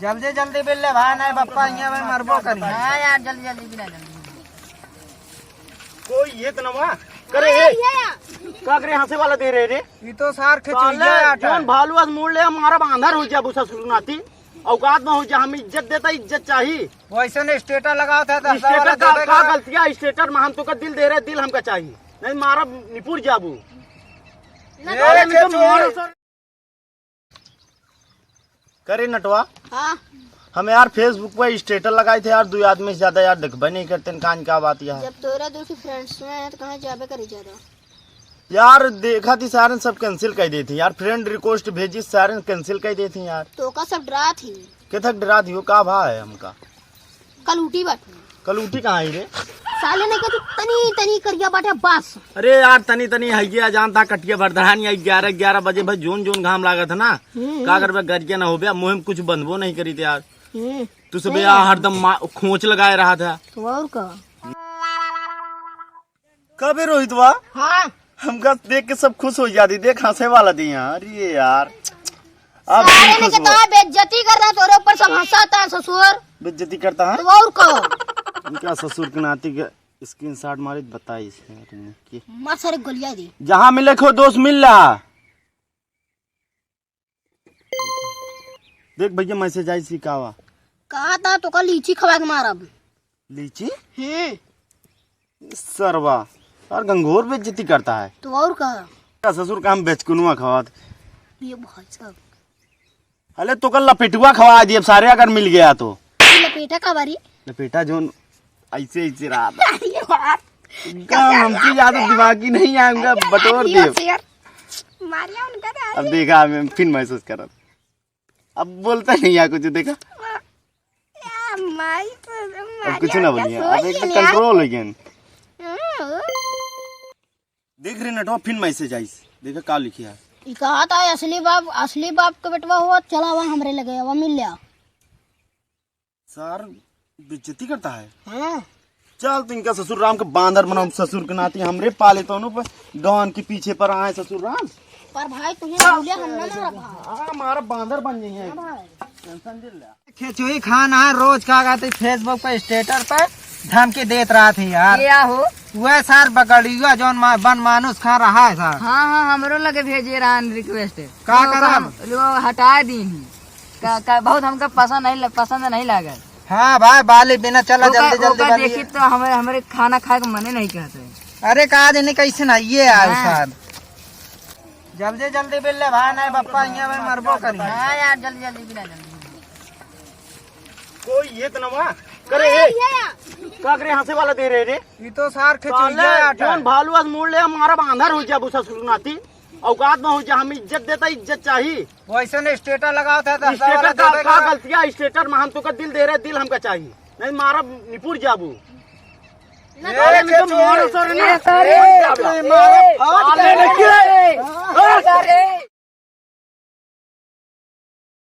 जल्दी जल्दी बिल ले भाई नहीं बप्पा यहाँ में मरबो करी। हाँ यार जल्दी जल्दी बिना जल्दी कोई ये तो नवा करे का करे हंसे वाला दे रहे रे ये तो सार खिचुइया जौन भालू आज मोड़ ले हमारा बांधर हो जा बुसा सुनाती औकात में हो जा। हम इज्जत देता इज्जत चाहिए। वैसे ने स्टेटर लगाओ था स्टेटर का गलतियां स्टेटर में हम तो का दिल दे रहे दिल हमका चाहिए नहीं मारा निपुर जाबू करे नटवा। हाँ हम यार फेसबुक पे स्टेटस लगाए थे यार 2 आदमी से ज्यादा यार देखबे नहीं करते कान का बात यार। जब तोरा दोस्त फ्रेंड्स में है तो कहाँ जाबे करी ज्यादा यार देखा थी सारे सब कैंसिल कर दी थी यार। फ्रेंड रिक्वेस्ट भेजी सारे कैंसिल कर दी थी यार। तो का सब डरा थी के तक डरा थी का भा है हमका कल उठी बाटे कल उठी कहाँ आई रे साले ने कहा तनी तनी करिया बाटे बस। अरे यार तनी तनी हइया जान था कटिया बरदहान 11 बजे भाई जोन जोन घाम लागा था ना का करबे गरिया ना हो गया मुँह में कुछ बंधबो नहीं करी थे यार। तू सब यार हरदम खोच लगाए रहा था तो और का कब रोहित वाह हाँ हमका देख के सब खुश हो जाती देख हंसे वाला दी यार ये यार अब साले ने कहता बेइज्जती कर रहा तोरे ऊपर सब हंसाता है ससुर बेइज्जती करता है तो और का क्या ससुर के नाती के स्क्रीनशॉट मारी बताई मार सारे गलिया दी जहाँ मिले खो दोस्त मिल रहा देख भैया मैसेज आई सी कावा कहा था तो कल लीची खवा के मारब लीची सरवा और गंगोर बेइज्जती करता है तो और का क्या ससुर का हम बेचकुनुआ खवा ये भाई साहब अरे तो कल लपेटुआ खवा दिए सारे अगर मिल गया तो लपेटा का बारी लपेटा जो ऐसे ऐसे रहा था हमकी ज्यादा दिमागी नहीं आऊंगा बटोर दे मारिया उनका अब देखा मैं फिर महसूस कर अब बोलता नहीं है कुछ देखा अब कुछ ना बोलिए अब एक कंट्रोल हो गया। देख रहे नटवा फिर मैसेज आई देखा का लिखी है कहा था असली बाप का बेटवा हुआ चला वहाँ हमरे लगे वहाँ मिल लिया सर बेइज्जती करता है। हाँ चल तो इनका ससुर राम का बांदर बनाओ ससुर के नाती हमरे पाले तो गवन के पीछे पर आए ससुर राम पर भाई तुझे भूलिया हम ना मारा भाई हमारा बांदर बन जाइए खिचुई खाना है रोज का कहते फेसबुक पे स्टेटर पे धमकी देत रहा थी यार। क्या हो वह सर बगड़िया जो बन मानुस खा रहा है सर। हाँ हाँ हमरो लगे भेजे रहा रिक्वेस्ट का करब हटा दी बहुत हमका पसंद नहीं लगा। हाँ भाई बाली बिना चला जल्दी जल्दी देखी तो हमारे खाना खाए के मने नहीं कहते। अरे कहा दिन कैसे ना ये आयो सर जल्दी जल्दी बिल ले भाई नहीं बप्पा यहाँ में मरबो करी। हाँ यार जल्दी जल्दी बिना जल्दी कोई ये तो नवा करे का करे हंसे वाला दे रहे रे ये तो सार खिचुइया जौन भालू आज मोड़ ले हमारा बांधर हो जा बुसा सुनाती औकात में हो जा। हम इज्जत देता इज्जत चाहिए। वैसे ने स्टेटर लगाओ था स्टेटर का गलतियां स्टेटर में हम तो का दिल दे रहे दिल हमका चाहिए नहीं मारा निपुर जाबू अरे